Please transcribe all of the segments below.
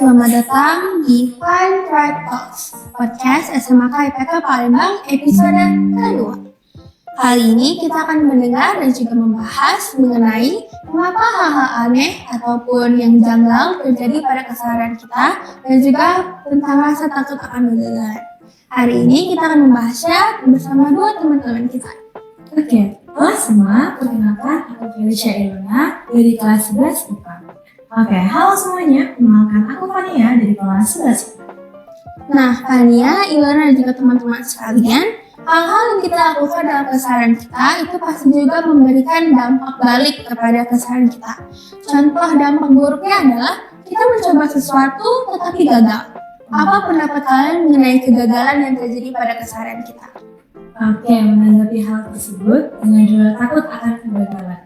selamat datang di Fun Track Talks, podcast SMK IPK Palembang episode kedua. Kali ini kita akan mendengar dan juga membahas mengenai mengapa hal-hal aneh ataupun yang janggal terjadi pada keseharian kita dan juga tentang rasa takut akan kegagalan. Hari ini kita akan membahasnya bersama dua teman-teman kita. Oke, halo semua, perkenalkan aku Felicia Ilona dari kelas 11 IPA. Oke, halo semuanya, kenalkan aku Fania dari kelas 11 IPA. Nah, Fania, Ilona dan juga teman-teman sekalian, hal-hal yang kita lakukan dalam keseharian kita itu pasti juga memberikan dampak balik kepada keseharian kita. Contoh dampak buruknya adalah kita mencoba sesuatu tetapi gagal. Apa pendapat kalian mengenai kegagalan yang terjadi pada keseharian kita? Oke, menanggapi hal tersebut dengan juga takut akan kegagalan.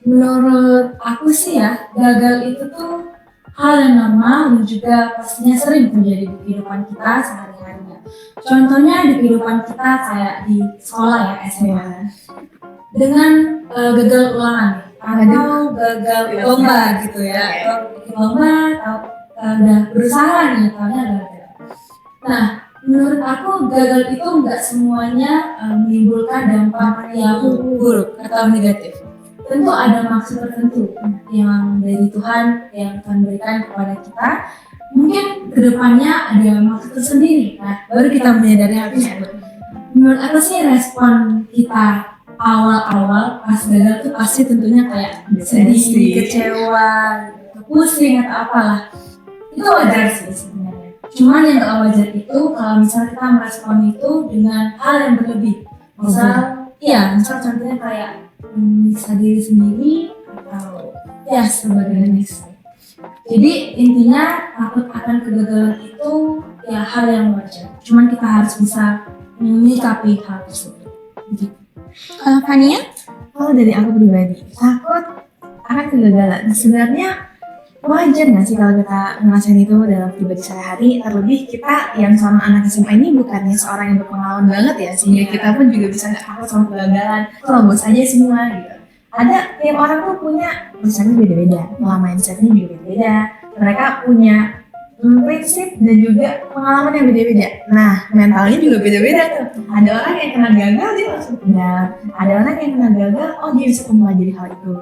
Menurut aku sih ya, gagal itu tuh hal yang normal dan juga pastinya sering terjadi di kehidupan kita sehari-harinya. Contohnya di kehidupan kita kayak di sekolah ya, SMA. Dengan gagal ulangan atau gagal lomba gitu ya, atau bikin lomba atau udah berusaha nih, tahunya gagal. Nah, menurut aku gagal itu nggak semuanya menimbulkan dampak yang buruk atau negatif. Tentu ada maksud tertentu yang dari Tuhan yang Tuhan berikan kepada kita. Mungkin kedepannya ada maksud tersendiri. Nah, baru kita menyadari hal tersebut. Menurut aku sih respon kita awal-awal pas gagal tuh pasti tentunya kayak sedih, kecewa, pusing atau apalah. Itu wajar sih sebenarnya. Cuman yang gak wajar itu kalau misalnya kita merespon itu dengan hal yang berlebih. Misal contohnya kayak menyiksa diri sendiri atau ya sebagainya. Jadi intinya takut akan kegagalan itu ya hal yang wajar. Cuman kita harus bisa menyikapi hal tersebut. Gitu. Kalau Fania? Kalau dari aku pribadi, takut akan kegagalan sebenarnya wajar nggak sih kalau kita ngerasain itu dalam pribadi sehari-hari, terlebih kita yang sama anak SMA ini bukannya seorang yang berpengalaman banget ya, sehingga kita pun juga bisa nggak takut sama kegagalan, terobos aja semua gitu. Ada tiap orang tuh punya misalnya beda-beda, pola mindsetnya juga beda-beda, mereka punya prinsip dan juga pengalaman yang beda-beda. Nah, mentalnya juga beda-beda tuh. Ada orang yang kena gagal dia langsung down, ada orang yang kena gagal oh dia bisa mempelajari hal itu.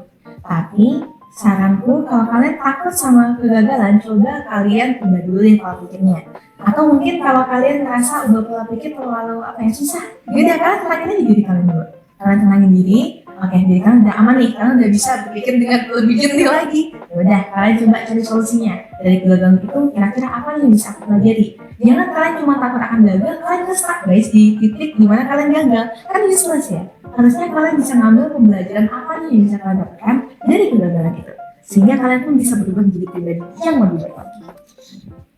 Tapi saranku, kalau kalian takut sama kegagalan, coba kalian ubah dulu deh pola pikirnya. Atau mungkin kalau kalian ngerasa ubah pola pikir terlalu susah, yaudah kalian tenangin aja diri kalian dulu. Kalian tenangin diri, oke, diri kalian udah aman nih, kalian udah bisa berpikir dengan lebih jernih lagi. Yaudah, kalian coba cari solusinya. Dari kegagalan itu, kira-kira apa yang bisa aku pelajari? Jangan kalian cuma takut akan gagal, kalian stuck guys di titik dimana kalian gagal. Kan useless ya. Harusnya kalian bisa ngambil pembelajaran apa nih yang bisa kalian dapatkan dari kegagalan itu, sehingga kalian pun bisa berubah menjadi pribadi yang lebih baik lagi.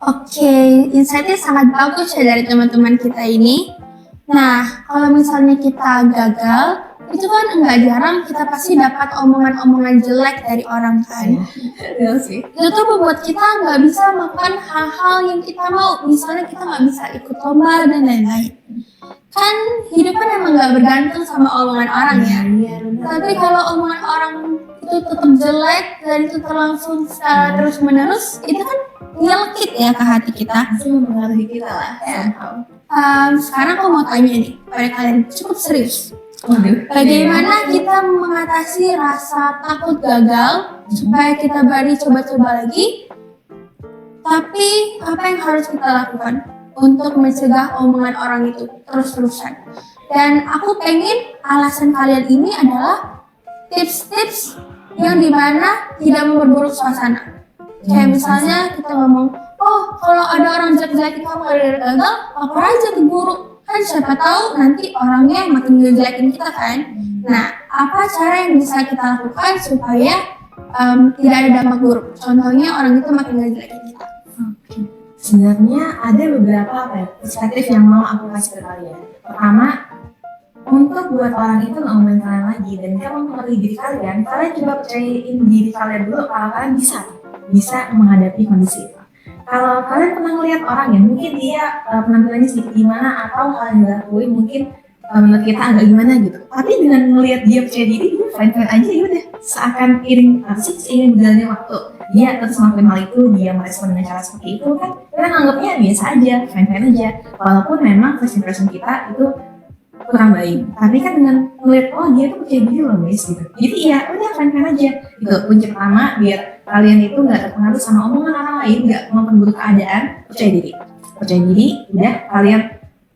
Oke, insight-nya sangat bagus ya dari teman-teman kita ini. Nah, kalau misalnya kita gagal, itu kan enggak jarang kita pasti dapat omongan-omongan jelek dari orang kan. Iya sih. Itu tuh membuat kita nggak bisa melakukan hal-hal yang kita mau. Misalnya kita nggak bisa ikut lomba dan lain-lain. Kan hidup kan emang nggak bergantung sama omongan orang ya. Tapi kalau omongan orang itu tetap jelek dan itu terlangsung secara terus-menerus, itu kan nyelekit ya ke hati kita. Itu mempengaruhi kita lah. Sekarang aku mau tanya nih pada kalian, cukup serius. Bagaimana Bagaimana kita mengatasi rasa takut gagal supaya kita berani coba-coba lagi? Tapi apa yang harus kita lakukan untuk mencegah omongan orang itu terus-terusan? Dan aku pengen alasan kalian ini adalah tips-tips yang dimana tidak memperburuk suasana. Kayak misalnya kita ngomong, oh kalau ada orang jelek-jelekin kamu gara-gara gagal, lapor aja ke guru. Kan siapa tahu nanti orangnya makin ngejelekin kita kan. Nah, apa cara yang bisa kita lakukan supaya tidak ada dampak buruk? Contohnya orang itu makin ngejelekin kita. Sebenarnya ada beberapa perspektif yang mau aku kasih ke kalian. Pertama, untuk buat orang itu ngomongin kalian lagi dan kamu mempengaruhi diri kalian coba percayain diri kalian dulu kalau kalian bisa menghadapi kondisi itu. Kalau kalian pernah ngeliat orang ya, mungkin dia penampilannya sedikit gimana atau hal yang dilakuin mungkin menurut kita agak gimana gitu. Tapi dengan ngeliat dia percaya diri, dia fine-fine aja ya udah. Seakan seiring berjalannya waktu. dia terus melakukan hal itu, dia merespon dengan cara seperti itu kan kita anggapnya biasa aja, fine-fine aja. Walaupun memang first impression kita itu kurang baik, tapi kan dengan melihat oh dia tuh percaya diri loh guys gitu, jadi iya udah fine-fine aja. Itu kunci pertama biar kalian itu nggak terpengaruh sama omongan orang lain, nggak memperburuk keadaan. Percaya diri, udah kalian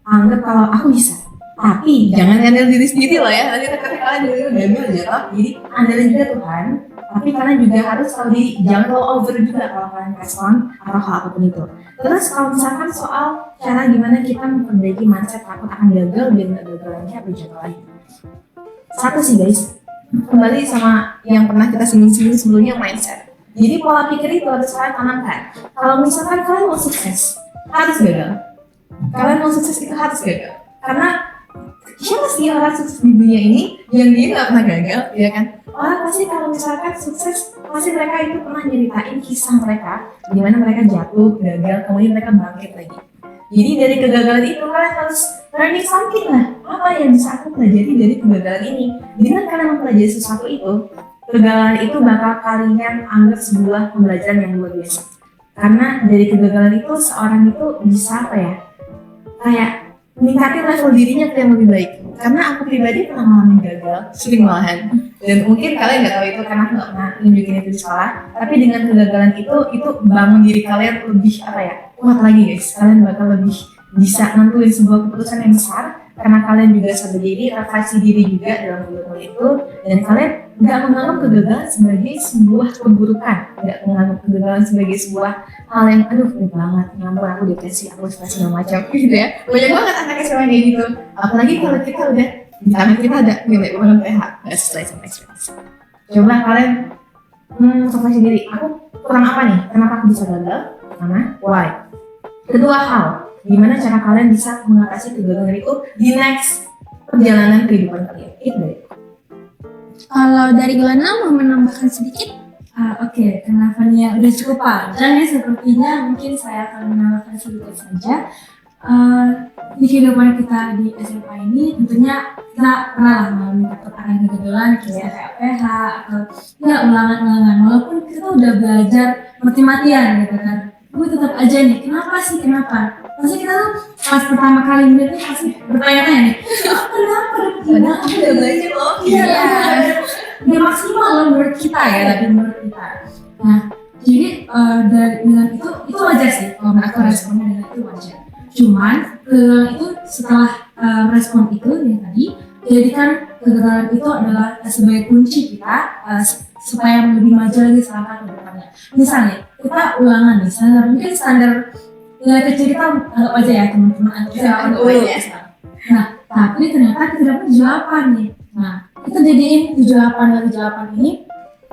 anggap kalau aku bisa. Tapi jangan handle diri sendiri loh ya, nanti takutnya kalian jadi gagal jatuh. Jadi andalin juga Tuhan, tapi kalian juga harus tahu diri, jangan terlalu over juga kalau kalian respon atau hal apapun itu. Terus kalau misalkan soal cara gimana kita memperbaiki mindset takut akan gagal biar nggak gagal lagi atau jatuh lagi. Satu sih guys, kembali sama yang pernah kita singgung sebelumnya, mindset. Jadi pola pikir itu harus kalian tanamkan. Kalau misalkan kalian mau sukses, harus gagal. Kalian mau sukses itu harus gagal. Karena siapa sih orang sukses di dunia ini yang dia nggak pernah gagal, ya kan? Orang pasti kalau misalkan sukses, pasti mereka itu pernah nyeritain kisah mereka di mana mereka jatuh, gagal, kemudian mereka bangkit lagi. Jadi dari kegagalan itu kalian harus learning something lah. Apa yang bisa aku pelajari dari kegagalan ini? Dengan kalian mempelajari sesuatu itu, kegagalan itu bakal kalian anggap sebuah pembelajaran yang luar biasa. Karena dari kegagalan itu seorang itu bisa apa ya? Kayak meningkatin level dirinya ke yang lebih baik. Karena aku pribadi pernah ngalamin gagal, sering malahan. Dan mungkin kalian nggak tahu itu karena aku nggak pernah nunjukin itu di sekolah. Tapi dengan kegagalan itu bangun diri kalian lebih apa ya? Kuat lagi guys. Kalian bakal lebih bisa nentuin sebuah keputusan yang besar. Karena kalian juga sadar diri, refleksi diri juga dalam kegagalan itu. Dan kalian nggak menganggap kegagalan sebagai sebuah keburukan. Nggak menganggap kegagalan sebagai sebuah hal yang aduh berat banget, ngampun aku depresi, aku stres segala macam gitu ya. Banyak banget anak SMA kayak gitu. Apalagi kalau kita udah di tangan kita ada nilai ulangan PH nggak sesuai sama ekspektasi. Coba kalian refleksi diri, aku kurang apa nih? Kenapa aku bisa gagal? Pertama, why? Kedua hal, gimana cara kalian bisa mengatasi kegagalan itu di next perjalanan kehidupan kalian? Itu deh. Kalau dari Ilana mau menambahkan sedikit? Oke, kenapa nih udah cukup panjang ya sepertinya, mungkin saya akan menambahkan sedikit saja. Di kehidupan kita di SMA ini tentunya kita pernah mengalami takut akan kegagalan kayak PH atau ya ulangan-ulangan, walaupun kita udah belajar mati-matian gitu kan, gue tetap aja nih kenapa pasti kita tuh pas pertama kali ngeliat nih pasti bertanya-tanya nih kenapa Aku udah belajar loh. iya udah maksimal loh menurut kita ya, tapi menurut kita. Nah, jadi dengan itu wajar sih kalau menurut aku responnya dengan itu wajar. Cuman kegagalan itu setelah respon itu yang tadi, jadikan kegagalan itu adalah sebagai kunci kita supaya lebih maju lagi selama ke depannya. Misalnya kita ulangan nih, mungkin standar nilai kecil kita anggap aja ya teman-teman anggap aja. Nah, tapi ternyata kita dapat 78 nih. Nah, kita jadiin 78 ini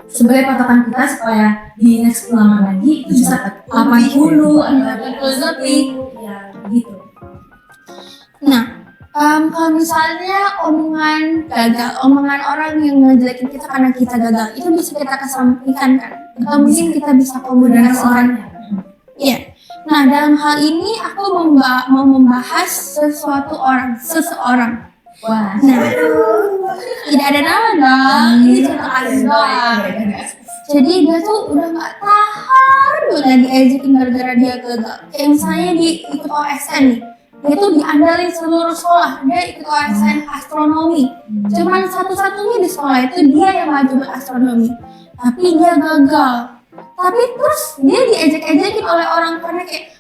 sebagai patokan kita supaya di next ulangan lagi itu bisa 80 atau lebih ya gitu. Nah, kalau misalnya omongan orang yang ngejelekin kita karena kita gagal, itu bisa kita kesampingkan kan? Atau mungkin kita bisa komunikasikan. Iya. Nah, dalam hal ini aku mau membahas seseorang. Wah, Nah, tidak ada nama dong, ini contoh kasus doang. Jadi dia tuh udah gak tahan udah diejekin gara-gara dia gagal. Kayak misalnya dia ikut OSN nih, dia tuh diandalin seluruh sekolah, dia ikut OSN astronomi. Cuman satu-satunya di sekolah itu dia yang maju astronomi, tapi dia gagal. Tapi terus dia diejek-ejekin oleh orang karena kayak,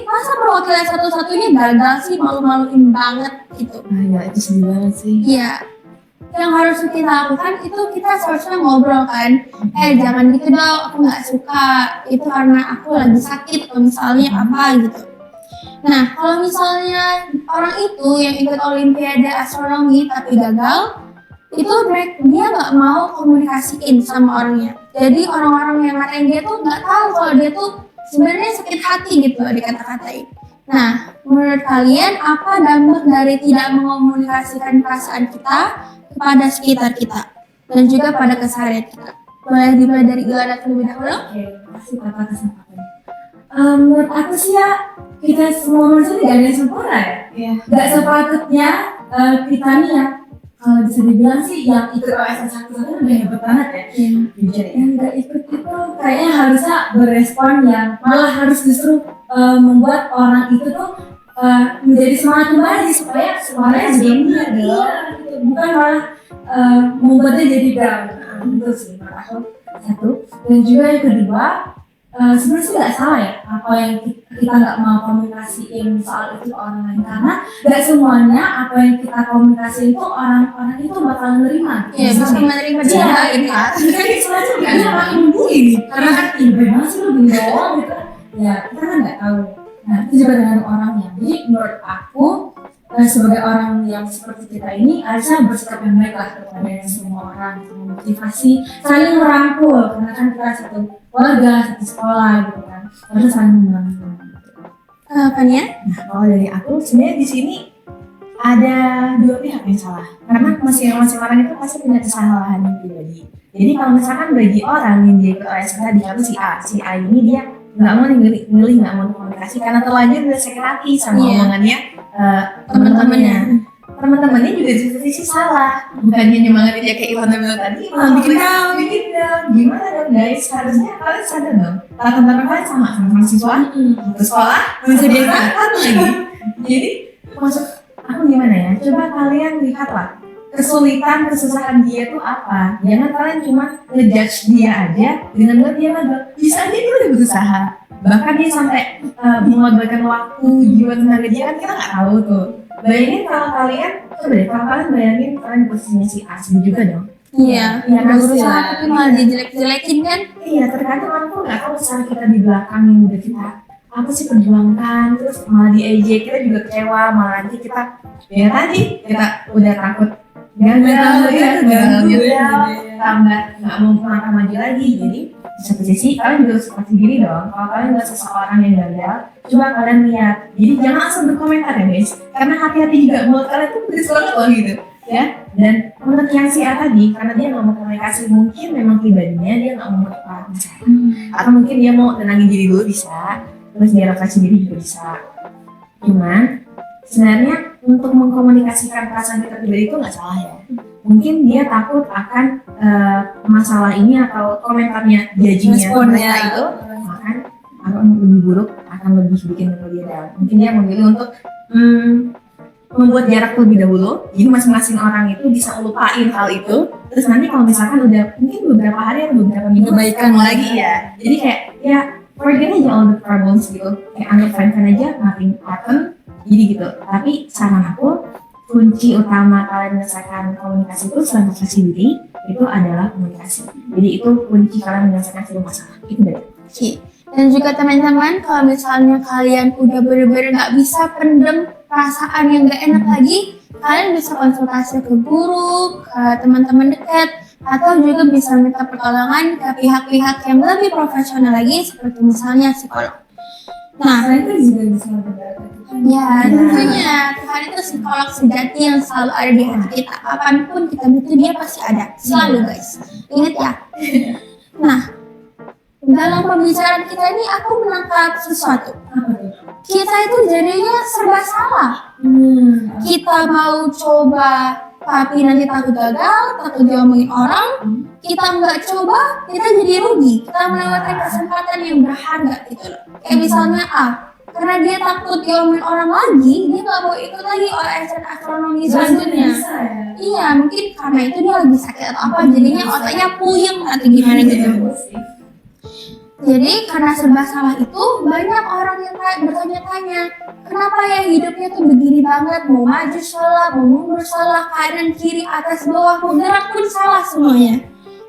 masa perwakilan satu-satunya gagal sih, malu-maluin banget gitu. ya itu sedih banget sih. Iya, yang harus kita lakukan itu kita seharusnya ngobrol kan, jangan gitu dong, aku nggak suka, itu karena aku lagi sakit atau misalnya apa gitu. Nah, kalau misalnya orang itu yang ikut olimpiade astronomi tapi gagal, itu dia nggak mau komunikasiin sama orangnya. Jadi orang-orang yang ngatain dia tuh nggak tahu kalau dia tuh sebenarnya sakit hati gitu dikata-katain. Nah, menurut kalian apa dampak dari tidak mengomunikasikan perasaan kita kepada sekitar kita dan juga pada keseharian kita? Boleh dimulai dari Ilana terlebih dahulu? Oke, kasih kata kesempatan. Menurut aku sih ya, kita semua manusia tidak ada yang sempurna ya. Iya. Gak sepatutnya kita nih ya kalau bisa dibilang sih yang ikut OSN satu-satu udah hebat banget ya. Jujur ya. Yang nggak ikut itu kayaknya harusnya berespon yang malah harus justru membuat orang itu tuh menjadi semangat kembali supaya suaranya juga benar gitu. Bukan malah membuatnya jadi down. Itu sih menurut aku satu. Dan juga yang kedua, sebenarnya sih nggak salah ya apa yang kita nggak mau komunikasiin soal itu ke orang lain, karena nggak semuanya apa yang kita komunikasiin itu orang-orang itu bakal nerima. Iya, bisa menerima juga gitu kan. Jadi sebenarnya dia makin membuli nih, karena kan benar sih lu gini doang gitu. Ya kita kan nggak tahu. Nah itu juga dengan orangnya. Jadi menurut aku sebagai orang yang seperti kita ini harusnya bersikap yang baik lah kepada semua orang, memotivasi, saling merangkul, karena kan kita satu keluarga, satu sekolah gitu kan, harus saling merangkul. Apanya? Nah, kalau dari aku sebenarnya di sini ada dua pihak yang salah, karena masing-masing orang itu pasti punya kesalahan yang pribadi. Jadi kalau misalkan bagi orang yang dia ikut OSN tadi, kalau si A ini dia nggak mau milih nggak mau komunikasi karena terlanjur udah sakit hati sama omongannya teman-temannya juga di satu sisi salah, bukannya nyemangatin dia kayak Ilham bilang tadi, malah bikin down. Gimana dong guys, harusnya kalian sadar dong, latar kalian sama mahasiswa, ke sekolah, bisa biasa lagi. Jadi maksud aku gimana ya, coba kalian lihatlah kesulitan, kesusahan dia tuh apa. Jangan kalian cuma ngejudge dia aja dengan ngeliat dia gagal. Bisa aja dia udah berusaha, bahkan dia sampai mengorbankan waktu, jiwa, tenaga dia, kan kita nggak tahu tuh. Bayangin kalau kalian, coba deh kalau kalian bayangin kalian posisinya si Asli juga dong. Iya, Iya, udah berusaha tapi malah dijelek-jelekin kan. Iya, terkadang orang tuh nggak tahu misalnya kita di belakang yang udah kita apa sih perjuangkan, terus malah diejek, kita juga kecewa, malah nanti kita ya tadi kita udah takut gagal, tambah nggak mau melangkah maju lagi. Jadi di satu sisi kalian juga harus seperti diri dong. Kalau kalian nggak seseorang yang gagal, coba kalian lihat. Jadi jangan langsung berkomentar ya guys, karena hati-hati juga mulut kalian tuh pedes banget loh gitu ya. Dan menurut yang si A tadi, karena dia nggak mau komunikasi, mungkin memang pribadinya dia nggak mau berkomunikasi, atau mungkin dia mau tenangin diri dulu bisa, terus dia refleksi diri juga bisa. Cuman sebenarnya untuk mengkomunikasikan perasaan kita pribadi itu nggak salah ya. Mungkin dia takut akan masalah ini atau komentarnya, judging-nya mereka itu akan lebih buruk, akan lebih bikin dia down. Mungkin dia memilih untuk membuat jarak lebih dahulu, jadi masing-masing orang itu bisa lupain hal itu. Terus nanti kalau misalkan udah mungkin beberapa hari atau beberapa minggu Kebaikan lagi ya, jadi kayak ya forget aja all the problems gitu, kayak anggap fine-fine aja, nothing happen. Jadi gitu. Tapi saran aku, kunci utama kalian menyelesaikan komunikasi itu selain refleksi diri, itu adalah komunikasi. Jadi itu kunci kalian menyelesaikan sebuah masalah. Itu dari. Oke. Dan juga teman-teman, kalau misalnya kalian udah bener-bener nggak bisa pendem perasaan yang nggak enak lagi, kalian bisa konsultasi ke guru, ke teman-teman dekat, atau juga bisa minta pertolongan ke pihak-pihak yang lebih profesional lagi, seperti misalnya psikolog. Nah, itu juga bisa berdarah. ya tentunya Tuhan itu psikolog sejati yang selalu ada di hati kita. Kapanpun kita butuh dia pasti ada, selalu guys. Ingat ya. Nah, dalam pembicaraan kita ini aku menangkap sesuatu. Apa tuh? Kita itu jadinya serba salah. Kita mau coba tapi nanti takut gagal, takut diomongin orang. Kita nggak coba, kita jadi rugi. Kita melewatkan kesempatan yang berharga gitu loh. Kayak misalnya karena dia takut diomongin orang lagi, dia nggak mau ikut lagi OSN astronomi selanjutnya. Iya, mungkin karena itu dia lagi sakit atau apa, jadinya otaknya puyeng atau gimana gitu. Jadi karena serba salah itu, banyak orang yang bertanya-tanya, kenapa ya hidupnya tuh begini banget, mau maju salah, mau mundur salah, kanan kiri atas bawah, mau gerak pun salah semuanya.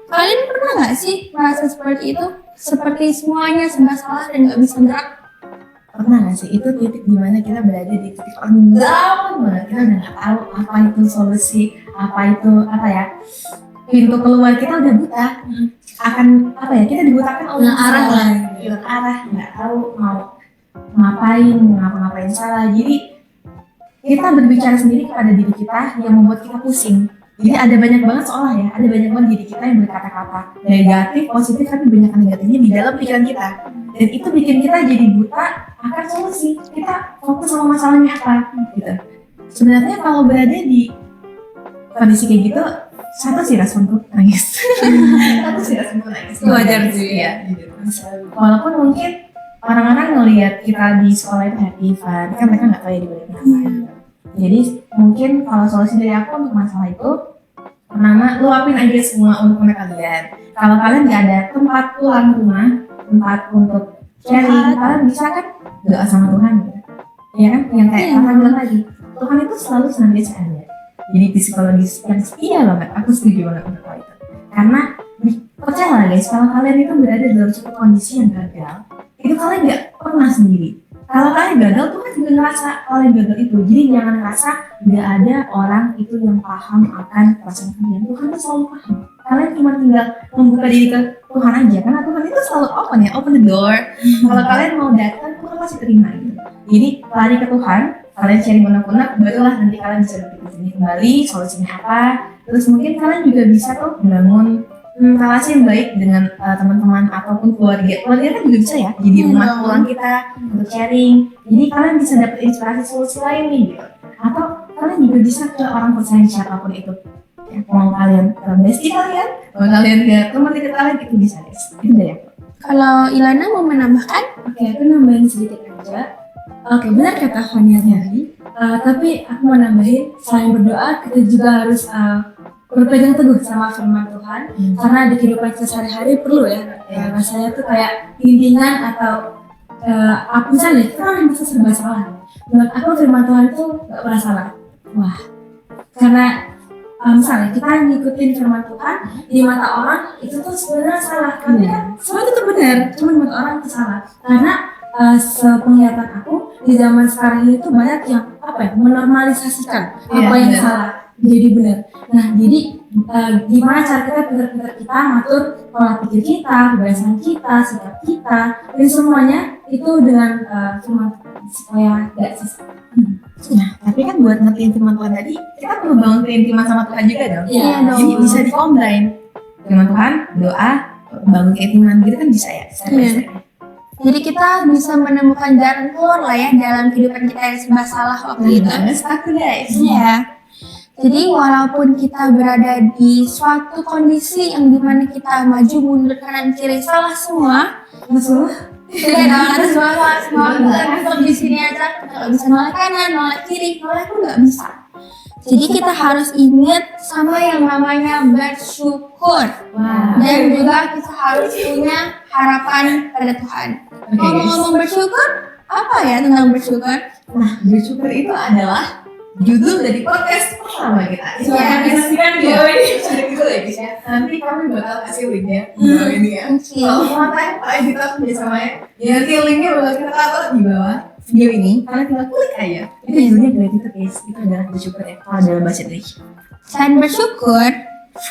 Kalian pernah nggak sih merasa seperti itu? Seperti semuanya serba salah dan nggak bisa gerak? Pernah nggak sih itu titik dimana kita berada di titik paling down banget, kita udah nggak tahu apa itu solusi, apa itu pintu keluar, kita udah buta, akan kita dibutakan oleh arah lah, hilang arah, nggak tahu mau ngapain salah. Jadi kita berbicara sendiri kepada diri kita yang membuat kita pusing. Jadi ada banyak banget ada banyak banget diri kita yang berkata-kata negatif, positif, tapi banyak negatifnya di dalam pikiran kita. Dan itu bikin kita jadi buta akan solusi. Kita fokus sama masalahnya apa gitu. Sebenarnya kalau berada di kondisi kayak gitu, satu sih responku nangis. Satu sih responku nangis. Wajar sih ya. Walaupun mungkin orang-orang ngelihat kita di sekolah itu happy, fun, kan mereka nggak tahu ya di balik apa. Jadi mungkin kalau solusi dari aku untuk masalah itu, pertama luapin aja semua unek-unek kalian. Kalau kalian nggak ada tempat pulang rumah, tempat untuk sharing, kalian bisa kan doa sama Tuhan ya. Ya kan, yang kayak kakak bilang tadi, Tuhan itu selalu senantiasa ada. Jadi psikologis yang setia banget, aku setuju banget untuk hal itu. Karena percayalah guys, kalau kalian itu berada dalam suatu kondisi yang gagal, itu kalian nggak pernah sendiri. Kalau kalian gagal, Tuhan juga ngerasa kalian gagal itu. Jadi jangan ngerasa nggak ada orang itu yang paham akan perasaan kalian. Tuhan itu selalu paham. Kalian cuma tinggal membuka diri ke Tuhan aja, karena Tuhan itu selalu open ya, open the door. Kalau kalian mau datang, Tuhan pasti terima itu. Jadi lari ke Tuhan, kalian sharing unek-unek, barulah nanti kalian bisa berpikir kembali solusinya apa. Terus mungkin kalian juga bisa tuh membangun relasi yang baik dengan teman-teman ataupun keluarga. Keluarga kan juga bisa ya, jadi rumah pulang kita untuk sharing. Jadi kalian bisa dapat inspirasi solusi lain nih gitu. Atau kalian juga bisa ke orang percaya siapapun itu. Ya, mau kalian ke bestie kalian, mau kalian ke teman dekat kalian, itu bisa guys. Itu dari aku. Kalau Ilana mau menambahkan? Oke, aku nambahin sedikit aja. Oke, benar kata Fania tadi. Tapi aku mau nambahin, selain berdoa, kita juga harus berpegang teguh sama firman Tuhan. Karena di kehidupan kita sehari-hari perlu ya. Rasanya tuh kayak bimbingan atau apa misalnya, kita kan bisa serba salah. Menurut aku firman Tuhan itu gak pernah salah. Wah, karena misalnya kita ngikutin firman Tuhan di mata orang itu tuh sebenarnya salah. Tapi kan semua itu benar, cuma di mata orang itu salah. Karena sepenglihatan aku di zaman sekarang ini tuh banyak yang menormalisasikan apa yang salah jadi benar. Nah, jadi gimana cara kita pintar-pintar kita ngatur pola pikir kita, kebiasaan kita, sikap kita, dan semuanya itu dengan firman supaya gak sesat. Nah, tapi kan buat ngertiin firman Tuhan tadi, kita perlu bangun keintiman sama Tuhan juga dong. Iya dong. Jadi bisa dikombin firman Tuhan, doa, bangun keintiman gitu kan bisa ya. Jadi kita bisa menemukan jalan keluar lah ya dalam kehidupan kita yang serba salah waktu itu. Aku guys. Iya. Jadi walaupun kita berada di suatu kondisi yang dimana kita maju mundur kanan kiri salah semua, tidak ada semua kita tetap di sini aja. Kalau bisa nolak kanan, nolak kiri, nolak pun nggak bisa. Jadi kita harus ingat sama yang namanya bersyukur. Dan juga kita harus punya harapan pada Tuhan. Ngomong-ngomong bersyukur, apa ya tentang bersyukur? Nah, bersyukur itu adalah judul dari podcast pertama kita. Iya, kan video ini sudah gitu ya guys ya. Nanti kami bakal kasih linknya di ini ya. Kalau mau tanya Pak Edita kerja sama ya, nanti linknya bakal kita taruh di bawah video ini. Kalian tinggal klik aja. Itu judulnya gratitude guys. Itu adalah bersyukur ya. Kalau dalam bahasa Indonesia. Dan bersyukur,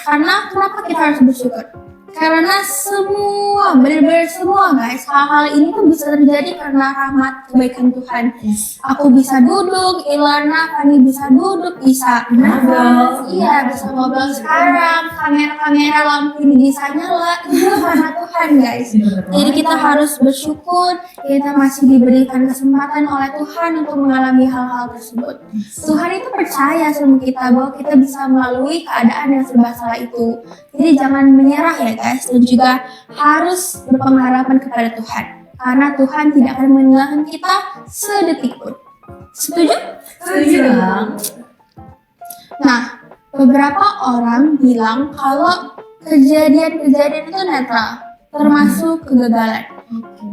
karena kenapa kita harus bersyukur? Karena semua, benar-benar semua guys, hal-hal ini tuh bisa terjadi karena rahmat kebaikan Tuhan. Aku bisa duduk, Ilana, Fani bisa duduk, bisa ngobrol, iya bisa ngobrol sekarang, kamera lampu ini bisa nyala, itu karena Tuhan guys. Jadi kita harus bersyukur, kita masih diberikan kesempatan oleh Tuhan untuk mengalami hal-hal tersebut. Tuhan itu percaya sama kita bahwa kita bisa melalui keadaan yang serba salah itu. Jadi jangan menyerah ya guys, dan juga harus berpengharapan kepada Tuhan. Karena Tuhan tidak akan meninggalkan kita sedetik pun. Setuju? Setuju dong. Nah, beberapa orang bilang kalau kejadian-kejadian itu netral, termasuk kegagalan.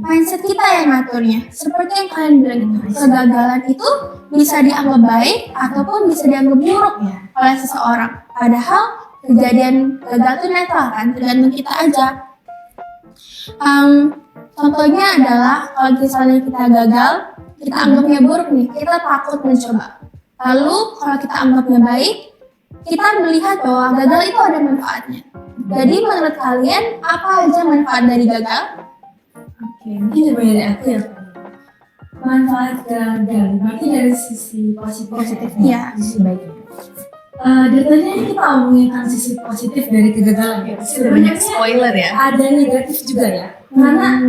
Mindset kita yang ngaturnya. Seperti yang kalian bilang itu, kegagalan itu bisa dianggap baik ataupun bisa dianggap buruk oleh seseorang. Padahal kejadian gagal itu netral kan, tergantung kita aja. Contohnya adalah kalau misalnya kita gagal, kita anggapnya buruk nih, kita takut mencoba. Lalu kalau kita anggapnya baik, kita melihat bahwa gagal itu ada manfaatnya. Jadi menurut kalian apa aja manfaat dari gagal? Oke, mungkin dari aku ya. Manfaat gagal, berarti dari sisi positifnya, Iya. sisi baiknya. Dari tadi kita ngomongin kan sisi positif dari kegagalan ya. Banyak spoiler ya. Ada negatif juga ya. Karena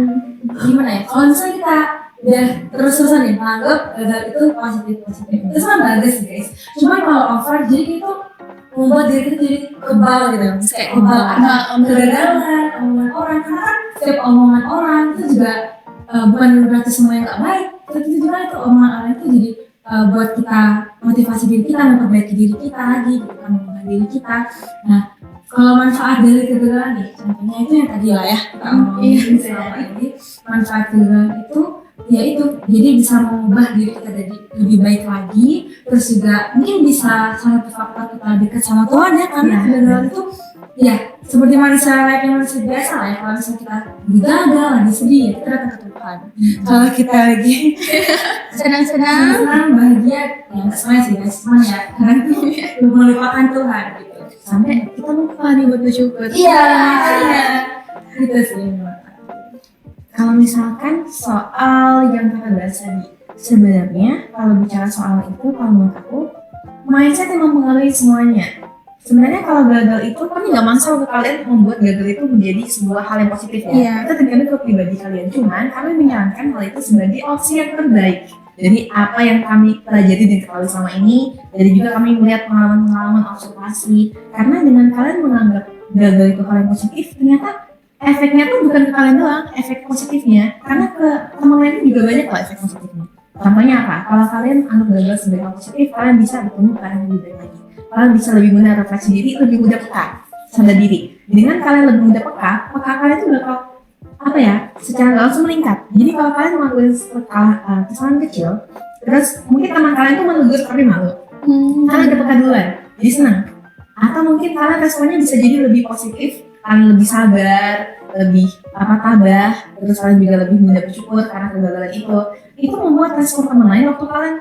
gimana ya? Kalau misalnya kita udah terus-terusan nih menganggap gagal itu positif, itu kan bagus guys. Cuma kalau over, jadi itu membuat diri kita jadi kebal gitu. Terus kayak kebal akan kegagalan, omongan orang. Karena kan setiap omongan orang itu juga bukan berarti semua yang nggak baik. Tapi juga itu omongan orang itu jadi buat kita motivasi diri kita, memperbaiki diri kita lagi, gitu kan, mengubah diri kita. Nah, kalau manfaat dari kegagalan nih, contohnya itu yang tadi lah ya kita omongin selama ini. Manfaat kegagalan itu ya itu, jadi bisa mengubah diri kita jadi lebih baik lagi. Terus juga mungkin bisa salah satu faktor kita dekat sama Tuhan ya, karena kegagalan itu ya seperti manusia layaknya manusia biasa lah ya. Kalau misalnya kita lagi gagal, lagi sedih ya kita datang ke Tuhan. Kalau kita lagi Senang-senang. senang, bahagia, ya nggak semuanya sih guys, cuman ya karena itu belum melupakan Tuhan gitu. Sampai kita lupa nih buat bersyukur. Iya. Gitu sih menurut aku. Kalau misalkan soal yang kita bahas tadi, sebenarnya kalau bicara soal itu, kalau menurut aku mindset yang mempengaruhi semuanya. Sebenarnya kalau gagal itu, kami nggak masalah ke kalian membuat gagal itu menjadi sebuah hal yang positif ya. Iya. Itu tergantung ke pribadi kalian. Cuman kami menyarankan hal itu sebagai opsi yang terbaik. Jadi apa yang kami pelajari dan ketahui selama ini, dari juga kami melihat pengalaman-pengalaman observasi. Karena dengan kalian menganggap gagal itu hal yang positif, ternyata efeknya tuh bukan ke kalian doang, efek positifnya. Karena ke teman lain juga banyak kok efek positifnya. Contohnya apa? Kalau kalian anggap gagal sebagai hal positif, kalian bisa bertemu ke arah yang lebih baik lagi. Kalian bisa lebih mudah refleksi diri, lebih mudah peka sadar diri. Dengan kalian lebih mudah peka kalian tuh bakal apa ya, secara nggak langsung meningkat. Jadi kalau kalian melakukan kesalahan kecil, terus mungkin teman kalian tuh menegur tapi malu, kalian udah peka duluan, jadi senang. Atau mungkin kalian responnya bisa jadi lebih positif, kalian lebih sabar, lebih tabah, terus kalian juga lebih mudah bersyukur karena kegagalan itu. Itu membuat respon teman lain waktu kalian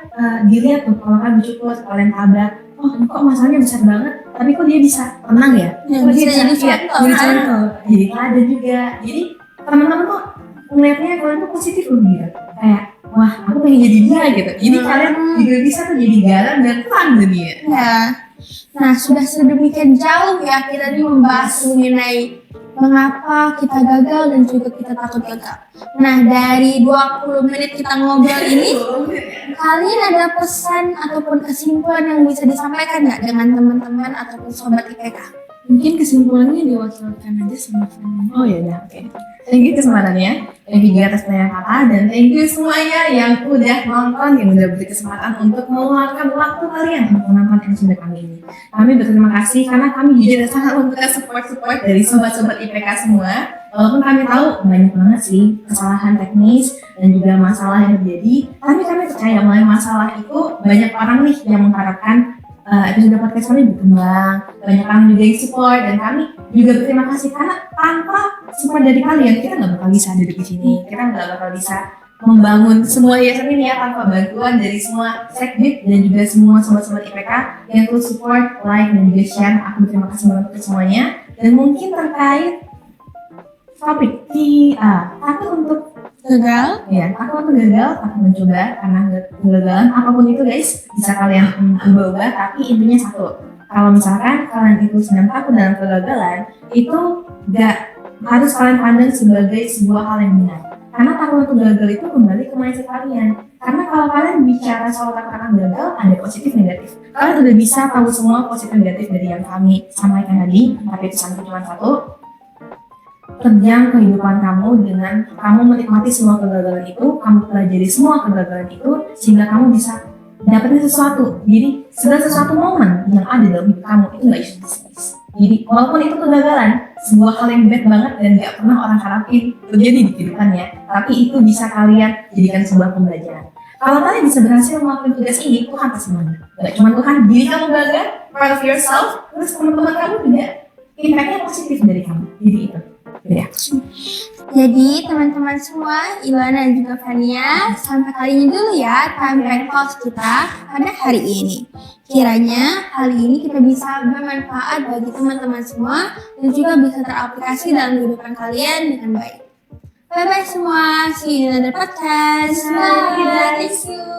dilihat tuh, kalau kalian bersyukur, kalian tabah, oh kok masalahnya besar banget, tapi kok dia bisa tenang ya? Ya, Kok bisa dia jadi iya, contoh, jadi kan? contoh, jadi ada juga. Jadi teman-teman tuh ngeliatnya kalian tuh positif loh gitu, kayak wah aku pengen jadi dia gitu. Jadi kalian juga bisa tuh jadi garam dan terang dunia. Ya. Nah, sudah sedemikian jauh ya kita nih membahas mengenai mengapa kita gagal dan juga kita takut gagal. Nah, dari 20 menit kita ngobrol ini, kalian ada pesan ataupun kesimpulan yang bisa disampaikan nggak dengan teman-teman ataupun sobat IPK? Mungkin kesimpulannya diwakilkan aja sama Fanny. Oh ya udah, oke. Thank you kesempatannya, thank you juga atas penanya kata, dan thank you semuanya yang udah nonton, yang udah beri kesempatan untuk meluangkan waktu kalian untuk menonton episode kami ini. Kami berterima kasih karena kami jujur sangat membutuhkan support dari sobat-sobat IPK semua. Walaupun kami tahu banyak banget sih kesalahan teknis dan juga masalah yang terjadi, tapi kami percaya melalui masalah itu banyak orang nih yang mengharapkan episode podcast kami berkembang, banyak orang juga yang support, dan kami juga berterima kasih karena tanpa support dari kalian kita nggak bakal bisa duduk di sini, kita nggak bakal bisa membangun semua yayasan ini ya tanpa bantuan dari semua sekbid dan juga semua sobat-sobat IPK yang terus support, like dan juga share. Aku berterima kasih banget untuk semuanya. Dan mungkin terkait topik takut untuk Gagal? ya, aku gagal, aku mencoba karena kegagalan apapun itu guys bisa kalian ubah-ubah, tapi intinya satu, kalau misalkan kalian itu sedang takut dalam kegagalan, itu gak harus kalian pandang sebagai sebuah hal yang benar, karena takut untuk gagal itu kembali ke mindset kalian. Karena kalau kalian bicara soal takut akan gagal, ada positif negatif, kalian udah bisa tahu semua positif negatif dari yang kami sampaikan tadi, tapi itu cuma satu, terjang kehidupan kamu dengan kamu menikmati semua kegagalan itu, kamu pelajari semua kegagalan itu, sehingga kamu bisa dapetin sesuatu. Jadi segala sesuatu momen yang ada dalam hidup kamu itu nggak useless. Jadi walaupun itu kegagalan, sebuah hal yang bad banget dan nggak pernah orang harapin terjadi di kehidupannya, tapi itu bisa kalian jadikan sebuah pembelajaran. Kalau kalian bisa berhasil melakukan tugas ini, Tuhan pasti menang. Gak cuma Tuhan, diri kamu bangga, proud of yourself, terus teman-teman kamu juga impact-nya positif dari kamu. Jadi itu. Ya. Jadi teman-teman semua, Ilana dan juga Fania, sampai kali ini dulu ya time bank talks kita pada hari ini. Kiranya hari ini kita bisa bermanfaat bagi teman-teman semua dan juga bisa teraplikasi dalam kehidupan kalian dengan baik. Bye bye semua, see you in another podcast. Bye. Thank you.